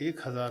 1000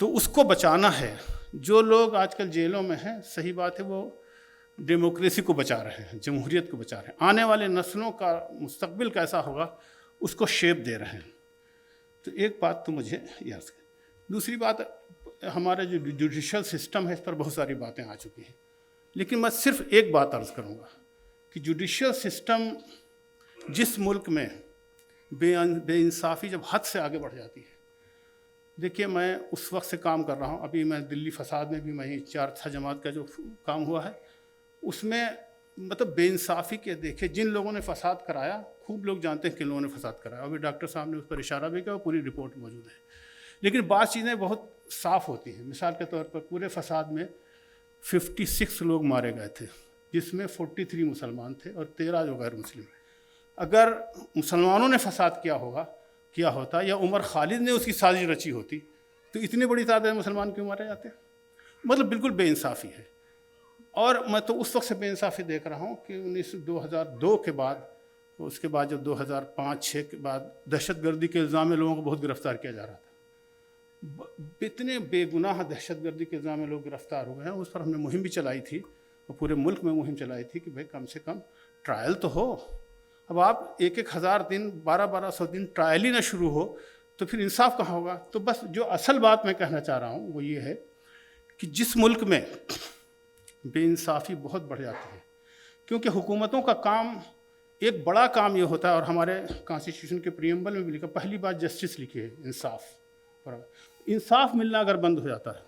تو اس کو بچانا ہے. جو لوگ آج کل جیلوں میں ہیں، صحیح بات ہے، وہ ڈیموکریسی کو بچا رہے ہیں، جمہوریت کو بچا رہے ہیں، آنے والے نسلوں کا مستقبل کیسا ہوگا اس کو شیپ دے رہے ہیں. تو ایک بات تو مجھے یاد ہے. دوسری بات، ہمارا جو جوڈیشل سسٹم ہے اس پر بہت ساری باتیں آ چکی ہیں، لیکن میں صرف ایک بات عرض کروں گا کہ جوڈیشل سسٹم جس ملک میں بے انصافی جب حد سے آگے بڑھ جاتی ہے. دیکھیے، میں اس وقت سے کام کر رہا ہوں، ابھی میں دلی فساد میں بھی میں 4 جماعت کا جو کام ہوا ہے اس میں مطلب بے انصافی کے دیکھے جن لوگوں نے فساد کرایا، خوب لوگ جانتے ہیں کن لوگوں نے فساد کرایا. ابھی ڈاکٹر صاحب نے اس پر اشارہ بھی کیا، وہ پوری رپورٹ موجود ہے. لیکن بعض چیزیں بہت صاف ہوتی ہیں. مثال کے طور پر پورے فساد میں 56 لوگ مارے گئے تھے، جس میں 43 مسلمان تھے اور 13 جو غیر مسلم ہیں. اگر مسلمانوں نے فساد کیا ہوتا یا عمر خالد نے اس کی سازش رچی ہوتی تو اتنی بڑی تعداد مسلمان کیوں مارے جاتے؟ مطلب بالکل بے انصافی ہے. اور میں تو اس وقت سے بے انصافی دیکھ رہا ہوں کہ 2002 کے بعد، اس کے بعد جب 2005-6 کے بعد دہشت گردی کے الزام میں لوگوں کو بہت گرفتار کیا جا رہا تھا. اتنے بے گناہ دہشت گردی کے الزام میں لوگ گرفتار ہوئے ہیں. اس پر ہم نے مہم بھی چلائی تھی اور پورے ملک میں مہم چلائی تھی کہ بھائی کم سے کم ٹرائل تو ہو. اب آپ 1,000 دن 1,200 دن ٹرائل ہی نہ شروع ہو تو پھر انصاف کہاں ہوگا؟ تو بس جو اصل بات میں کہنا چاہ رہا ہوں وہ یہ ہے کہ جس ملک میں بے انصافی بہت بڑھ جاتی ہے، کیونکہ حکومتوں کا کام، ایک بڑا کام یہ ہوتا ہے، اور ہمارے کانسٹیٹیوشن کے پریمبل میں بھی لکھا، پہلی بات جسٹس لکھی ہے، انصاف. انصاف ملنا اگر بند ہو جاتا ہے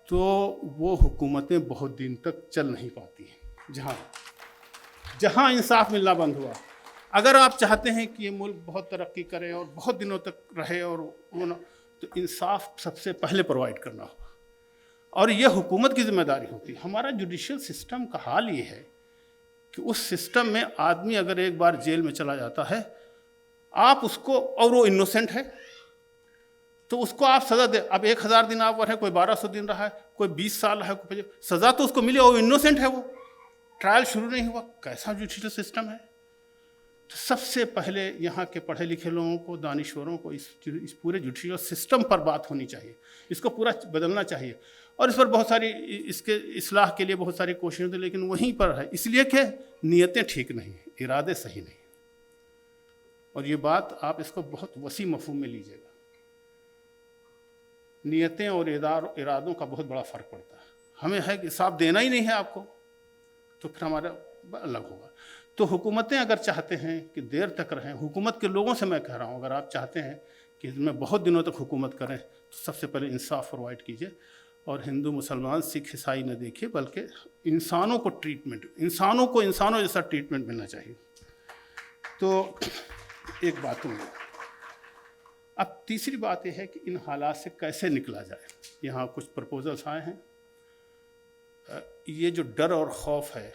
تو وہ حکومتیں بہت دن تک چل نہیں پاتی ہیں. جہاں انصاف ملنا بند ہوا، اگر آپ چاہتے ہیں کہ یہ ملک بہت ترقی کرے اور بہت دنوں تک رہے اور تو انصاف سب سے پہلے پرووائڈ کرنا ہوگا، اور یہ حکومت کی ذمہ داری ہوتی ہے. ہمارا جوڈیشل سسٹم کا حال یہ ہے کہ اس سسٹم میں آدمی اگر ایک بار جیل میں چلا جاتا ہے، آپ اس کو، اور وہ انوسینٹ ہے تو اس کو آپ سزا دے. اب 1,000 دن آپ رہے، کوئی 1,200 دن رہا ہے، کوئی 20 سال رہا ہے، کوئی سزا تو اس کو ملے، اور انوسینٹ ہے، وہ ٹرائل شروع نہیں ہوا. کیسا جوڈیشل سسٹم ہے؟ تو سب سے پہلے یہاں کے پڑھے لکھے لوگوں کو، دانشوروں کو اس پورے جوڈیشل سسٹم پر بات ہونی چاہیے. اس کو پورا بدلنا چاہیے، اور اس پر بہت ساری، اس کے اصلاح کے لیے بہت ساری کوششیں ہوتی ہیں، لیکن وہیں پر ہے اس لیے کہ نیتیں ٹھیک نہیں ہیں، ارادے صحیح نہیں ہیں. اور یہ بات آپ اس کو بہت وسیع مفہوم میں لیجیے گا. نیتیں اور ارادوں کا بہت بڑا فرق پڑتا ہے. ہمیں ہے کہ صاف دینا ہی نہیں ہے آپ کو تو پھر ہمارا الگ ہوگا. تو حکومتیں اگر چاہتے ہیں کہ دیر تک رہیں، حکومت کے لوگوں سے میں کہہ رہا ہوں، اگر آپ چاہتے ہیں کہ اس میں بہت دنوں تک حکومت کریں تو سب سے پہلے انصاف پرووائڈ کیجیے، اور ہندو مسلمان سکھ عیسائی نہ دیکھیے، بلکہ انسانوں کو انسانوں جیسا ٹریٹمنٹ ملنا چاہیے. تو ایک بات ہوگی. اب تیسری بات یہ ہے کہ ان حالات سے کیسے نکلا جائے. یہاں کچھ پرپوزلس آئے ہیں. یہ جو ڈر اور خوف ہے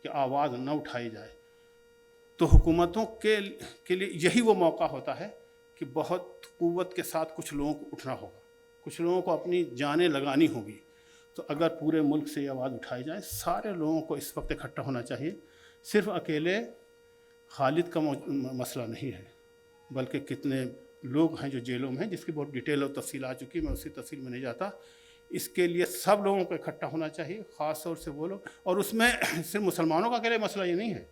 کہ آواز نہ اٹھائی جائے، تو حکومتوں کے لیے یہی وہ موقع ہوتا ہے کہ بہت قوت کے ساتھ کچھ لوگوں کو اٹھنا ہوگا، کچھ لوگوں کو اپنی جانیں لگانی ہوگی. تو اگر پورے ملک سے یہ آواز اٹھائی جائے، سارے لوگوں کو اس وقت اکٹھا ہونا چاہیے. صرف اکیلے خالد کا مسئلہ نہیں ہے، بلکہ کتنے لوگ ہیں جو جیلوں میں ہیں، جس کی بہت ڈیٹیل اور تفصیل آ چکی ہے، میں اسی تفصیل میں نہیں جاتا. اس کے لیے سب لوگوں کو اکٹھا ہونا چاہیے، خاص طور سے وہ لوگ. اور اس میں صرف مسلمانوں کا اکیلے مسئلہ یہ نہیں ہے.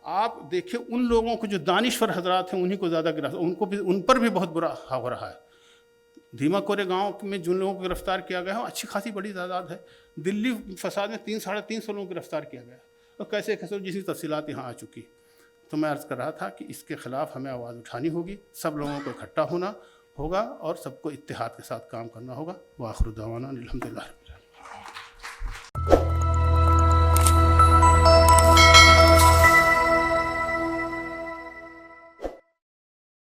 آپ دیکھیں ان لوگوں کو جو دانشور حضرات ہیں، انہیں کو زیادہ ان پر بھی بہت برا ہو رہا ہے. دھیما کورے گاؤں میں جن لوگوں کو گرفتار کیا گیا ہے، اچھی خاصی بڑی تعداد ہے. دلی فساد میں 300-350 لوگوں کو گرفتار کیا گیا، اور کیسے جس تفصیلات یہاں آ چکی. تو میں عرض کر رہا تھا کہ اس کے خلاف ہمیں آواز اٹھانی ہوگی، سب لوگوں کو اکٹھا ہونا ہوگا، اور سب کو اتحاد کے ساتھ کام کرنا ہوگا. وآخر دعوانا الحمدللہ.